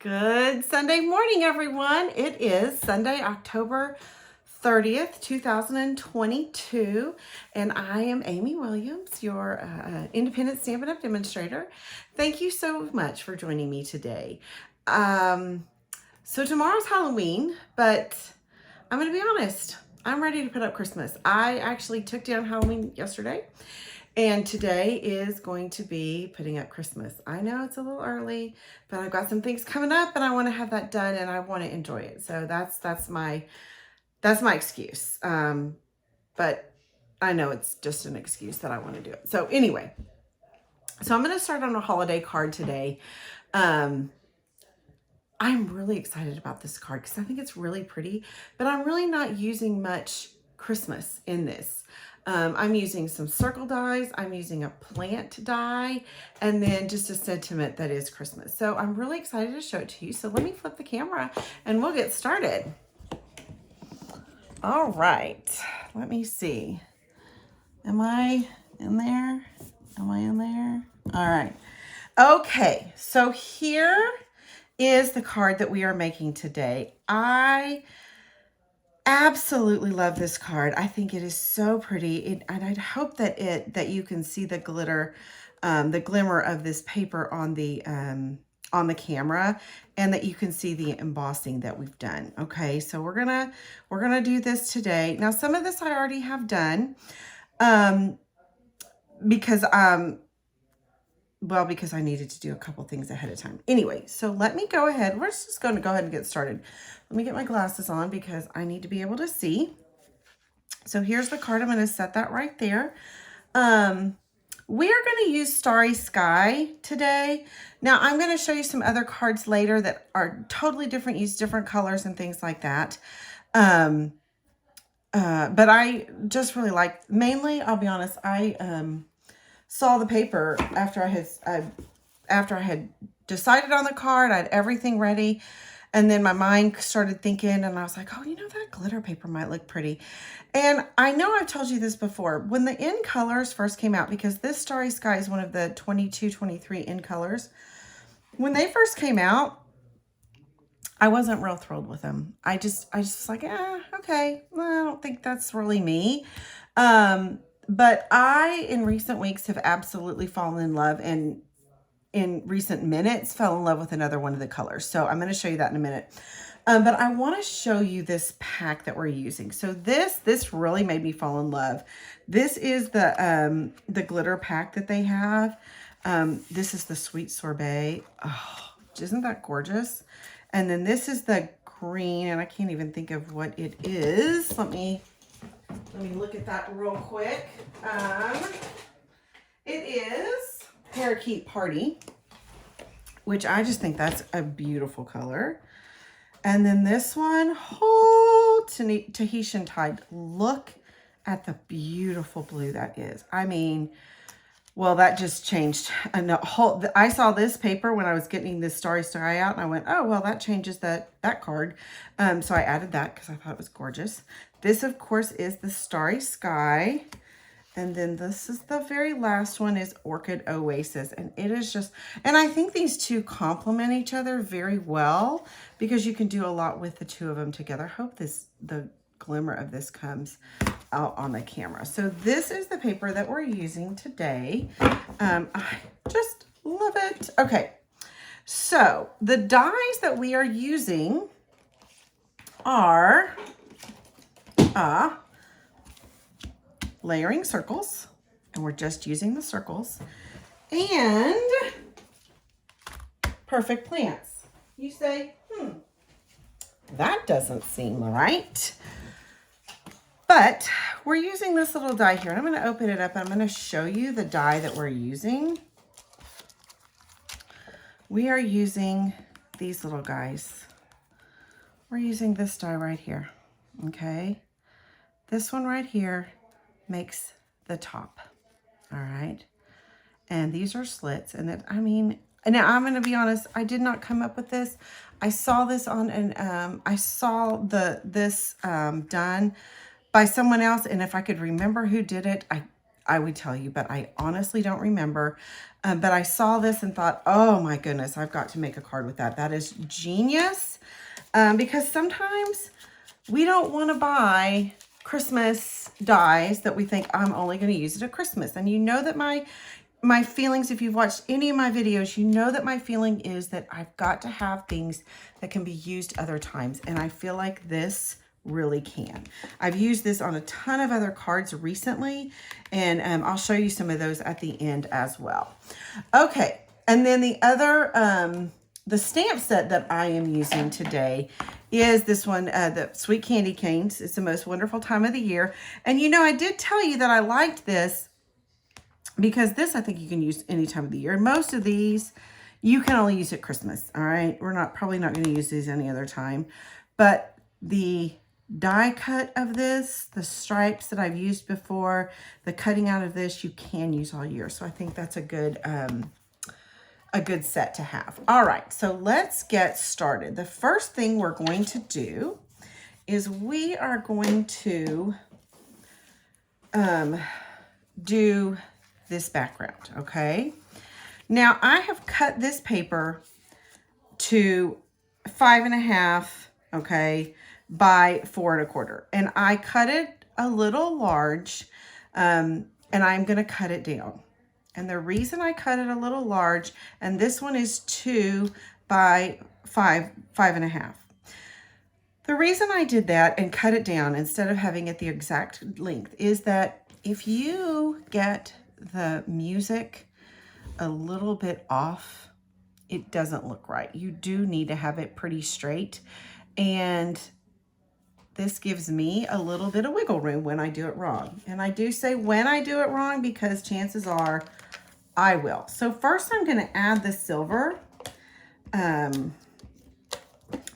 Good Sunday morning, everyone. It is Sunday, October 30th, 2022, and I am Amy Williams, your independent Stampin' Up! Demonstrator. Thank you so much for joining me today. So tomorrow's Halloween, but I'm going to be honest, I'm ready to put up Christmas. I actually took down Halloween yesterday. And today is going to be putting up Christmas. I know it's a little early, but I've got some things coming up and I want to have that done and I want to enjoy it. So that's my excuse. But I know it's just an excuse that I want to do it. So anyway, so I'm going to start on a holiday card today. I'm really excited about this card because I think it's really pretty, but I'm really not using much Christmas in this. I'm using some circle dies, I'm using a plant die, and then just a sentiment that is Christmas. So I'm really excited to show it to you. So let me flip the camera and we'll get started. All right, let me see. Am I in there? Am I in there? All right. Okay, so here is the card that we are making today. I absolutely love this card. I think it is so pretty, and I hope that you can see the glitter, the glimmer of this paper on the camera, and that you can see the embossing that we've done. Okay, so we're gonna do this today. Now, some of this I already have done, because I needed to do a couple things ahead of time. Anyway, so let me go ahead. We're just going to go ahead and get started. Let me get my glasses on because I need to be able to see. So here's the card. I'm going to set that right there. We are going to use Starry Sky today. Now, I'm going to show you some other cards later that are totally different, use different colors and things like that. But I just really like, mainly, I'll be honest, I saw the paper after I had decided on the card. I had everything ready, and then my mind started thinking, and I was like, oh, you know, that glitter paper might look pretty. And I know I've told you this before, when the in colors first came out, because this Starry Sky is one of the 22, 23 in colors. When they first came out, I wasn't real thrilled with them. I just was like, okay, well, I don't think that's really me. But I, in recent weeks, have absolutely fallen in love, and in recent minutes, fell in love with another one of the colors. So I'm going to show you that in a minute. But I want to show you this pack that we're using. So this really made me fall in love. This is the glitter pack that they have. This is the Sweet Sorbet. Oh, isn't that gorgeous? And then this is the green, and I can't even think of what it is. Let me look at that real quick. It is Parakeet Party, which I just think that's a beautiful color. And then this one, Tahitian Tide. Look at the beautiful blue that is. I mean, well, that just changed. I saw this paper when I was getting this Starry Sky out, and I went, oh, well, that changes that card. So I added that because I thought it was gorgeous. This, of course, is the Starry Sky. And then this is the very last one, is Orchid Oasis. And it is just, and I think these two complement each other very well because you can do a lot with the two of them together. I hope the glimmer of this comes out on the camera. So this is the paper that we're using today. I just love it. Okay, so the dies that we are using are layering circles, and we're just using the circles, and perfect plants. You say, that doesn't seem right. But we're using this little die here, and I'm going to open it up, and I'm going to show you the die that we're using. We are using these little guys. We're using this die right here, okay? This one right here makes the top, all right? And these are slits, and that, I mean, now I'm going to be honest, I did not come up with this. I saw this on I saw this done by someone else, and if I could remember who did it, I would tell you, but I honestly don't remember. But I saw this and thought, oh my goodness, I've got to make a card with that. That is genius. Because sometimes we don't want to buy Christmas dies that we think I'm only going to use it at Christmas. And you know that my feelings, if you've watched any of my videos, you know that my feeling is that I've got to have things that can be used other times. And I feel like this really can. I've used this on a ton of other cards recently, and I'll show you some of those at the end as well. Okay, and then the other, the stamp set that I am using today is this one, the Sweet Candy Canes. It's the most wonderful time of the year. And you know, I did tell you that I liked this because this I think you can use any time of the year. Most of these you can only use at Christmas, all right? We're probably not going to use these any other time. But the die cut of this, the stripes that I've used before, the cutting out of this, you can use all year. So I think that's a good set to have. All right, so let's get started. The first thing we're going to do is we are going to do this background, okay? Now I have cut this paper to 5.5, okay, by 4 1/4. And I cut it a little large, and I'm going to cut it down. And the reason I cut it a little large, and this one is 2 by 5.5. The reason I did that and cut it down instead of having it the exact length is that if you get the music a little bit off, it doesn't look right. You do need to have it pretty straight. And this gives me a little bit of wiggle room when I do it wrong. And I do say when I do it wrong because chances are I will. So first I'm going to add the silver. And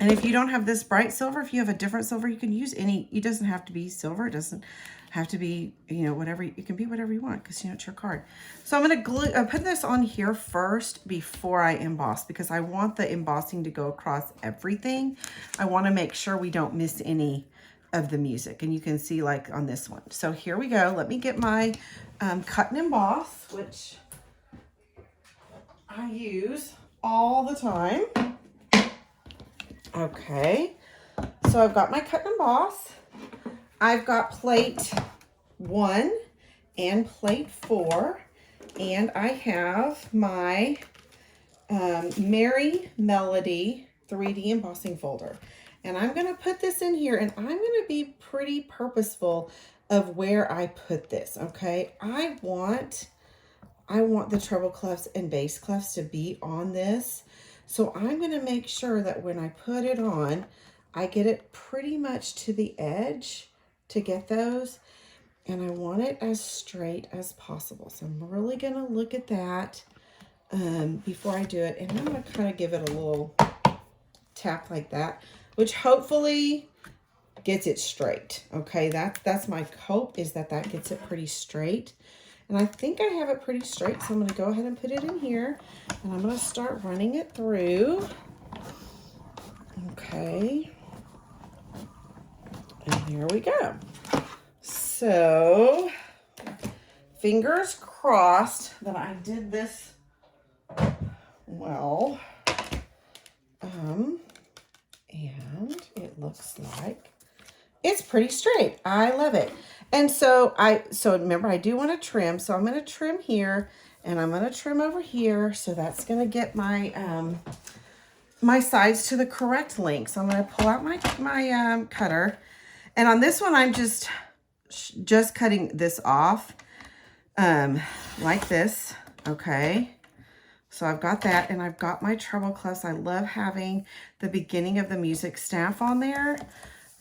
if you don't have this bright silver, if you have a different silver, you can use any. It doesn't have to be silver. It doesn't have to be, you know, whatever. It can be whatever you want because, you know, it's your card. So I'm going to put this on here first before I emboss because I want the embossing to go across everything. I want to make sure we don't miss any of the music. And you can see like on this one. So here we go. Let me get my cut and emboss, which I use all the time. Okay, so I've got my cut and emboss. I've got plate 1 and plate 4, and I have my Merry Melody 3D embossing folder. And I'm going to put this in here, and I'm going to be pretty purposeful of where I put this, okay? I want the treble clefs and bass clefs to be on this. So I'm going to make sure that when I put it on, I get it pretty much to the edge to get those. And I want it as straight as possible. So I'm really going to look at that before I do it. And I'm going to kind of give it a little tap like that, which hopefully gets it straight. Okay, that's my hope, is that gets it pretty straight. And I think I have it pretty straight, so I'm going to go ahead and put it in here. And I'm going to start running it through. Okay. And here we go. So, fingers crossed that I did this well. And it looks like it's pretty straight. I love it. And so remember, I do want to trim. So I'm going to trim here, and I'm going to trim over here. So that's going to get my my sides to the correct length. So I'm going to pull out my cutter, and on this one I'm just cutting this off like this. Okay. So I've got that, and I've got my treble clefs. I love having the beginning of the music staff on there.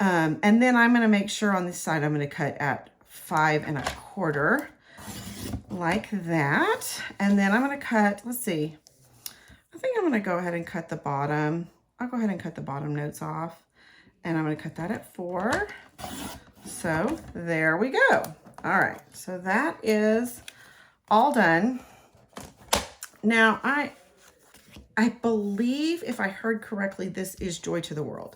And then I'm going to make sure on this side I'm going to cut at 5 1/4 like that. And then I'm going to cut, let's see, I think I'm going to go ahead and cut the bottom. I'll go ahead and cut the bottom notes off, and I'm going to cut that at 4. So there we go. All right, so that is all done. Now I believe, if I heard correctly, this is Joy to the World.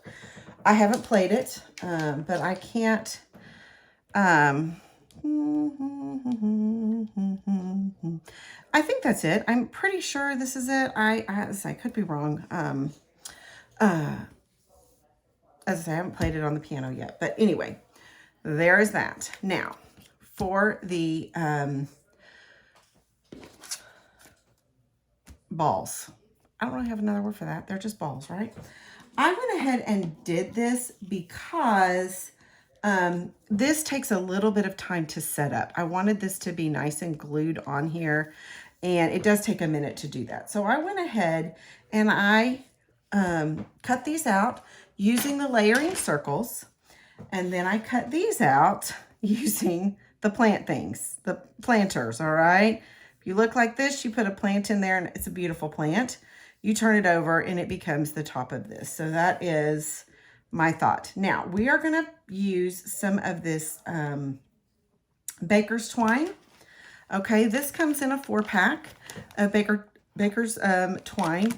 I haven't played it, but I can't, I think that's it. I'm pretty sure this is it. I could be wrong. As I say, I haven't played it on the piano yet. But anyway, there is that. Now, for the balls. I don't really have another word for that. They're just balls, right? I went ahead and did this because this takes a little bit of time to set up. I wanted this to be nice and glued on here, and it does take a minute to do that. So I went ahead and I cut these out using the layering circles, and then I cut these out using the plant things, the planters, all right? If you look like this, you put a plant in there, and it's a beautiful plant. You turn it over, and it becomes the top of this. So that is my thought. Now, we are going to use some of this baker's twine. Okay, this comes in a 4-pack of baker's twine.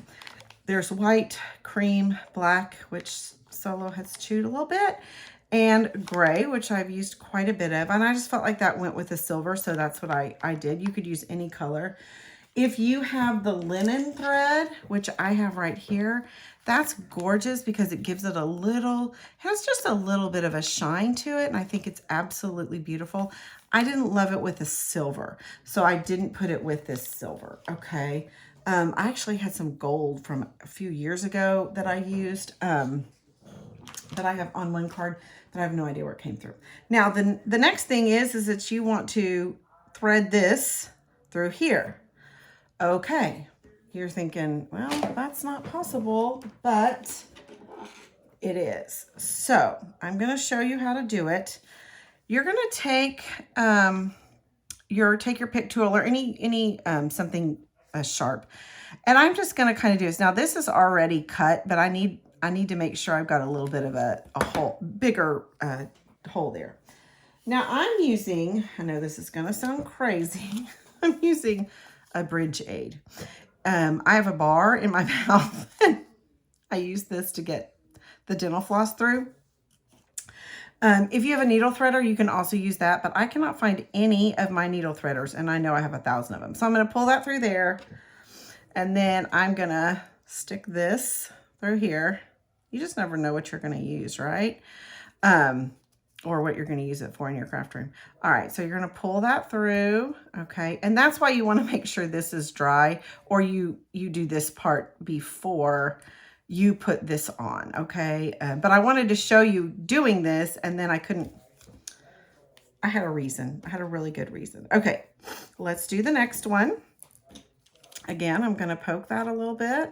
There's white, cream, black, which Solo has chewed a little bit, and gray, which I've used quite a bit of. And I just felt like that went with the silver, so that's what I did. You could use any color. If you have the linen thread, which I have right here, that's gorgeous because it gives it a little, has just a little bit of a shine to it. And I think it's absolutely beautiful. I didn't love it with the silver, so I didn't put it with this silver, okay? I actually had some gold from a few years ago that I used, that I have on one card that I have no idea where it came through. Now, the next thing is that you want to thread this through here. Okay, you're thinking, well, that's not possible, but it is. So I'm going to show you how to do it. You're going to take your pick tool or any something sharp, and I'm just going to kind of do this. Now this is already cut, but I need to make sure I've got a little bit of a hole, bigger hole there. Now I'm using, I know this is going to sound crazy, I'm using a bridge aid. I have a bar in my mouth. I use this to get the dental floss through. If you have a needle threader, you can also use that, but I cannot find any of my needle threaders, and I know I have 1,000 of them. So I'm going to pull that through there, and then I'm going to stick this through here. You just never know what you're going to use, right? Or what you're going to use it for in your craft room. All right, so you're going to pull that through, okay? And that's why you want to make sure this is dry, or you do this part before you put this on, okay? But I wanted to show you doing this, and then I had a reason. I had a really good reason. Okay, let's do the next one. Again, I'm going to poke that a little bit.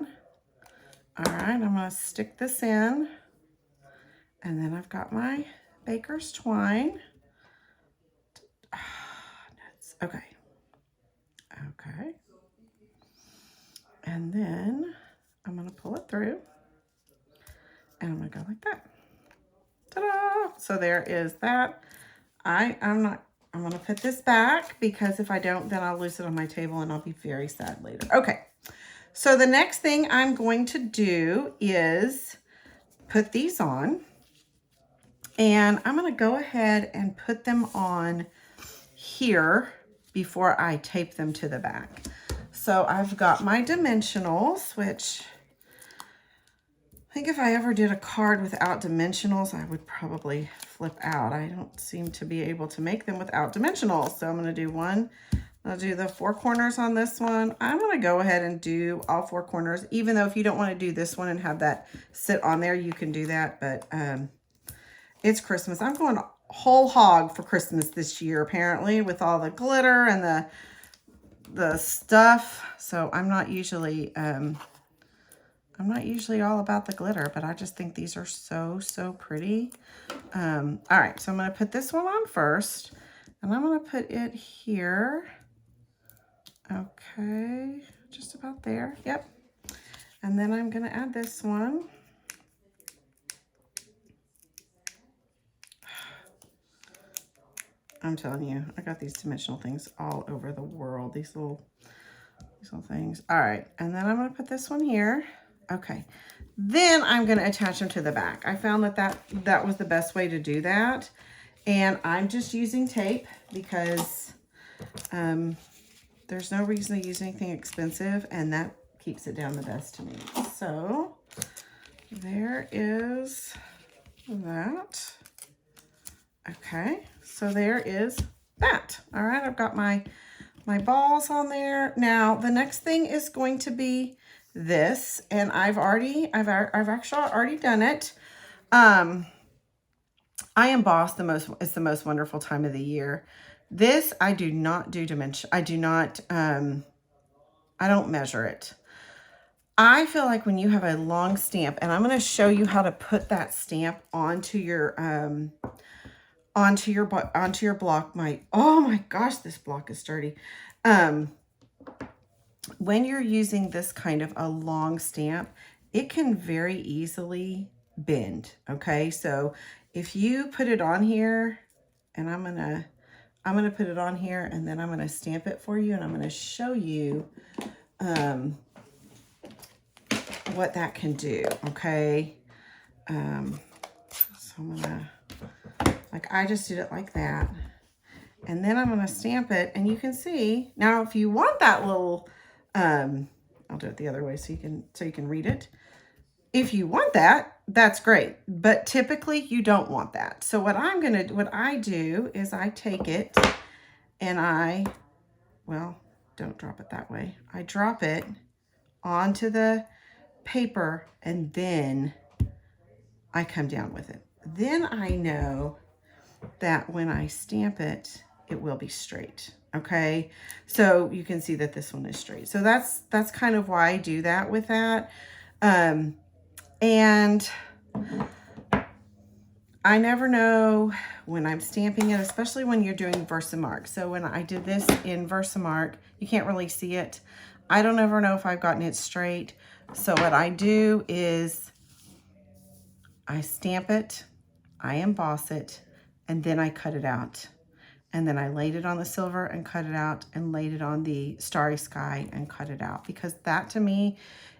All right, I'm going to stick this in, and then I've got my baker's twine. Okay. Okay. And then I'm going to pull it through, and I'm going to go like that. Ta-da! So there is that. I'm going to put this back because if I don't, then I'll lose it on my table and I'll be very sad later. Okay. So the next thing I'm going to do is put these on. And I'm going to go ahead and put them on here before I tape them to the back. So I've got my dimensionals, which I think if I ever did a card without dimensionals, I would probably flip out. I don't seem to be able to make them without dimensionals. So I'm going to do one. I'll do the 4 corners on this one. I'm going to go ahead and do all 4 corners, even though if you don't want to do this one and have that sit on there, you can do that. But it's Christmas. I'm going whole hog for Christmas this year, apparently, with all the glitter and the stuff. So I'm not usually all about the glitter, but I just think these are so pretty. All right, so I'm going to put this one on first, and I'm going to put it here. Okay, just about there. Yep. And then I'm going to add this one. I'm telling you, I got these dimensional things all over the world. These little things. All right, and then I'm going to put this one here. Okay, then I'm going to attach them to the back. I found that was the best way to do that. And I'm just using tape because there's no reason to use anything expensive, and that keeps it down the best to me. So there is that. Okay, so there is that. All right, I've got my balls on there. Now the next thing is going to be this, and I've actually already done it. I emboss it's the most wonderful time of the year. This, I do not do dimension. I do not, I don't measure it. I feel like when you have a long stamp, and I'm going to show you how to put that stamp onto your block. Oh my gosh, this block is dirty. When you're using this kind of a long stamp, it can very easily bend. Okay, so if you put it on here, and I'm gonna put it on here, and then I'm gonna stamp it for you, and I'm gonna show you what that can do. Okay, so I'm gonna, like, I just did it like that, and then I'm gonna stamp it, and you can see now if you want that little I'll do it the other way so you can read it. If you want that, that's great, but typically you don't want that. So what I do is I take it and well, don't drop it that way. I drop it onto the paper, and then I come down with it. Then I know that when I stamp it, it will be straight. Okay, so you can see that this one is straight. So that's kind of why I do that with that. And I never know when I'm stamping it, especially when you're doing Versamark. So when I did this in Versamark, you can't really see it. I don't ever know if I've gotten it straight. So what I do is I stamp it, I emboss it, and then I cut it out. And then I laid it on the silver and cut it out, and laid it on the Starry Sky and cut it out, because that to me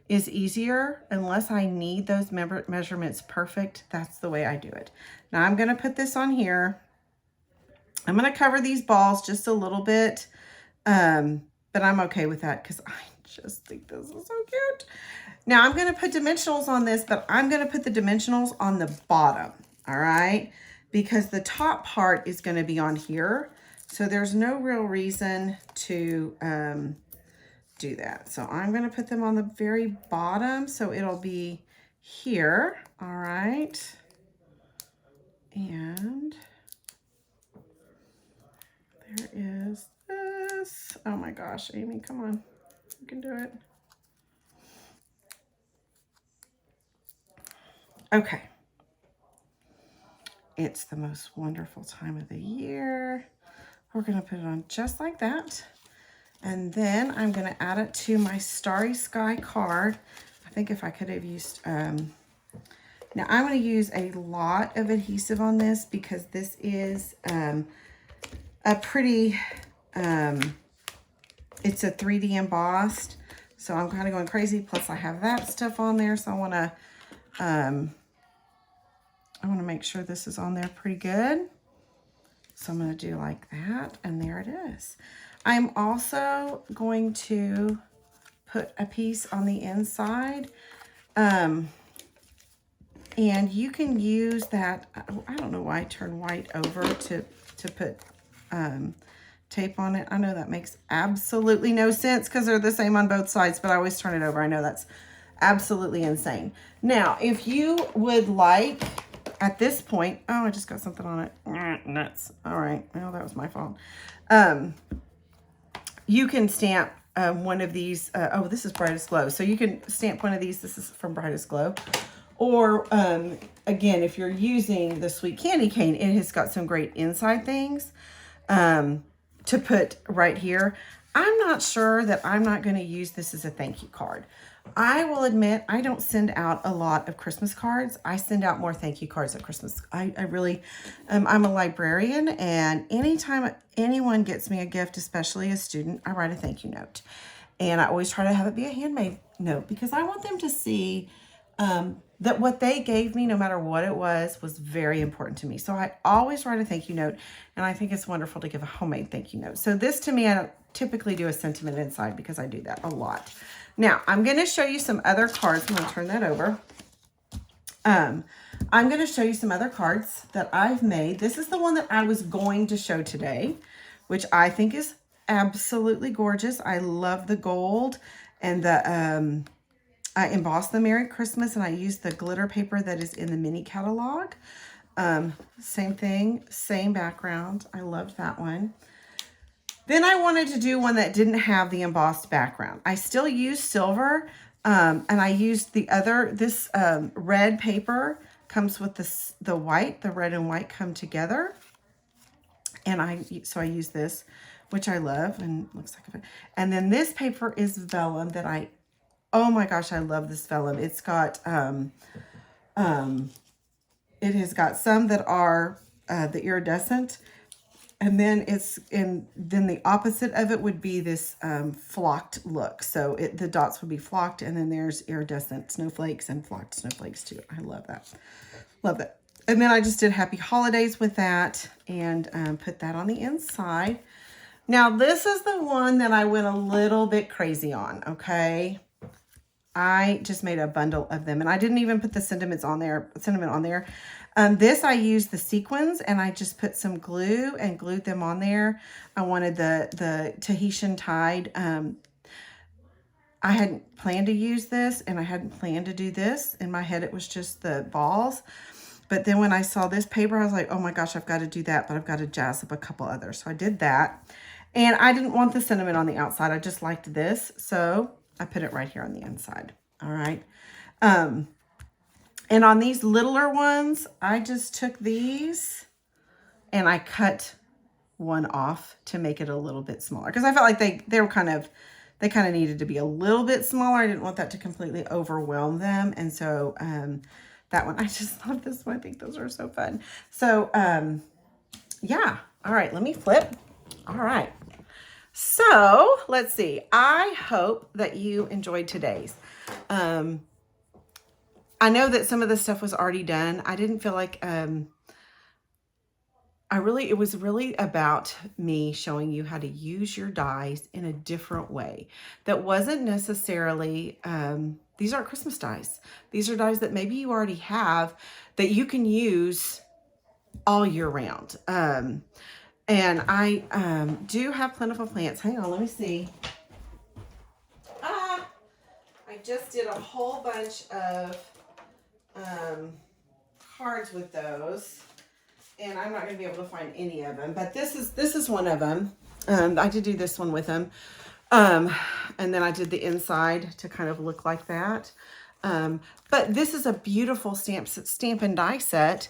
is easier. Unless I need those measurements perfect, that's the way I do it. Now I'm going to put this on here. I'm going to cover these balls just a little bit, but I'm okay with that because I just think this is so cute. Now I'm going to put dimensionals on this, but I'm going to put the dimensionals on the bottom, all right? Because the top part is going to be on here. So there's no real reason to do that. So I'm going to put them on the very bottom. So it'll be here. All right. And there is this. Oh my gosh, Amy, come on. You can do it. Okay. It's the most wonderful time of the year. We're going to put it on just like that. And then I'm going to add it to my Starry Sky card. I think if I could have used, now I'm going to use a lot of adhesive on this because this is a pretty, it's a 3D embossed. So I'm kind of going crazy. Plus I have that stuff on there. So I want to make sure this is on there pretty good. So I'm going to do like that, and there it is. I'm also going to put a piece on the inside, and you can use that. I don't know why I turn white over to put tape on it. I know that makes absolutely no sense because they're the same on both sides, but I always turn it over. I know that's absolutely insane. Now, if you would like, at this point, oh, I just got something on it. Nuts. All right. Well, that was my fault. You can stamp one of these. Oh, this is Brightest Glow. So you can stamp one of these. This is from Brightest Glow. Or, again, if you're using the Sweet Candy Cane, it has got some great inside things to put right here. I'm not sure that I'm not going to use this as a thank you card. I will admit I don't send out a lot of Christmas cards. I send out more thank you cards at Christmas. I really, I'm a librarian, and anytime anyone gets me a gift, especially a student, I write a thank you note. And I always try to have it be a handmade note because I want them to see that what they gave me, no matter what it was very important to me. So I always write a thank you note, and I think it's wonderful to give a homemade thank you note. So this, to me, I don't typically do a sentiment inside because I do that a lot. Now, I'm going to show you some other cards. I'm going to turn that over. I'm going to show you some other cards that I've made. This is the one that I was going to show today, which I think is absolutely gorgeous. I love the gold and the, I embossed the Merry Christmas, and I used the glitter paper that is in the mini catalog. Same thing, same background. I loved that one. Then I wanted to do one that didn't have the embossed background. I still use silver, and I used the other, this red paper comes with the white, the red and white come together. And so I use this, which I love, and looks like a, and then this paper is vellum that oh my gosh, I love this vellum. It's got, it has got some that are the iridescent, and then then the opposite of it would be this flocked look. So the dots would be flocked, and then there's iridescent snowflakes and flocked snowflakes too. I love that. Love that. And then I just did Happy Holidays with that, and put that on the inside. Now this is the one that I went a little bit crazy on, okay? I just made a bundle of them, and I didn't even put the sentiment on there. This, I used the sequins, and I just put some glue and glued them on there. I wanted the Tahitian tide. I hadn't planned to use this, and I hadn't planned to do this. In my head, it was just the balls. But then when I saw this paper, I was like, oh my gosh, I've got to do that, but I've got to jazz up a couple others. So I did that. And I didn't want the sentiment on the outside. I just liked this. So I put it right here on the inside. All right. And on these littler ones, I just took these and I cut one off to make it a little bit smaller, because I felt like they kind of needed to be a little bit smaller. I didn't want that to completely overwhelm them. And so that one, I just love this one. I think those are so fun. So yeah. All right, let me flip. All right. So let's see. I hope that you enjoyed today's. I know that some of the stuff was already done. I didn't feel like, it was really about me showing you how to use your dies in a different way. That wasn't necessarily, these aren't Christmas dies. These are dies that maybe you already have that you can use all year round. And I do have plentiful plants. Hang on, let me see. I just did a whole bunch of cards with those, and I'm not going to be able to find any of them, but this is one of them. I did do this one with them, and then I did the inside to kind of look like that. But this is a beautiful stamp and die set.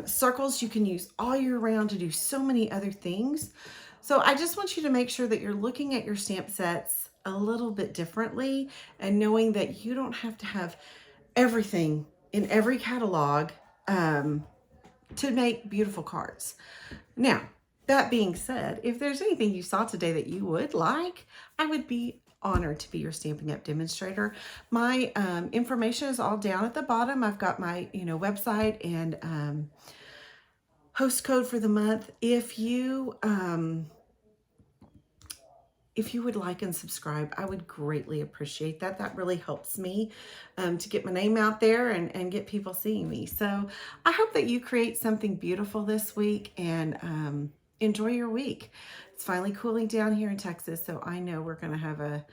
Circles you can use all year round to do so many other things. So I just want you to make sure that you're looking at your stamp sets a little bit differently, and knowing that you don't have to have everything in every catalog to make beautiful cards. Now, that being said, if there's anything you saw today that you would like, I would be honored to be your Stampin' Up! Demonstrator. My information is all down at the bottom. I've got my website and host code for the month. If you would like and subscribe, I would greatly appreciate that. That really helps me to get my name out there and get people seeing me. So I hope that you create something beautiful this week, and enjoy your week. It's finally cooling down here in Texas, so I know we're going to have a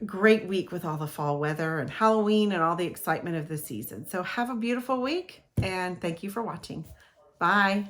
great week with all the fall weather and Halloween and all the excitement of the season. So have a beautiful week, and thank you for watching. Bye.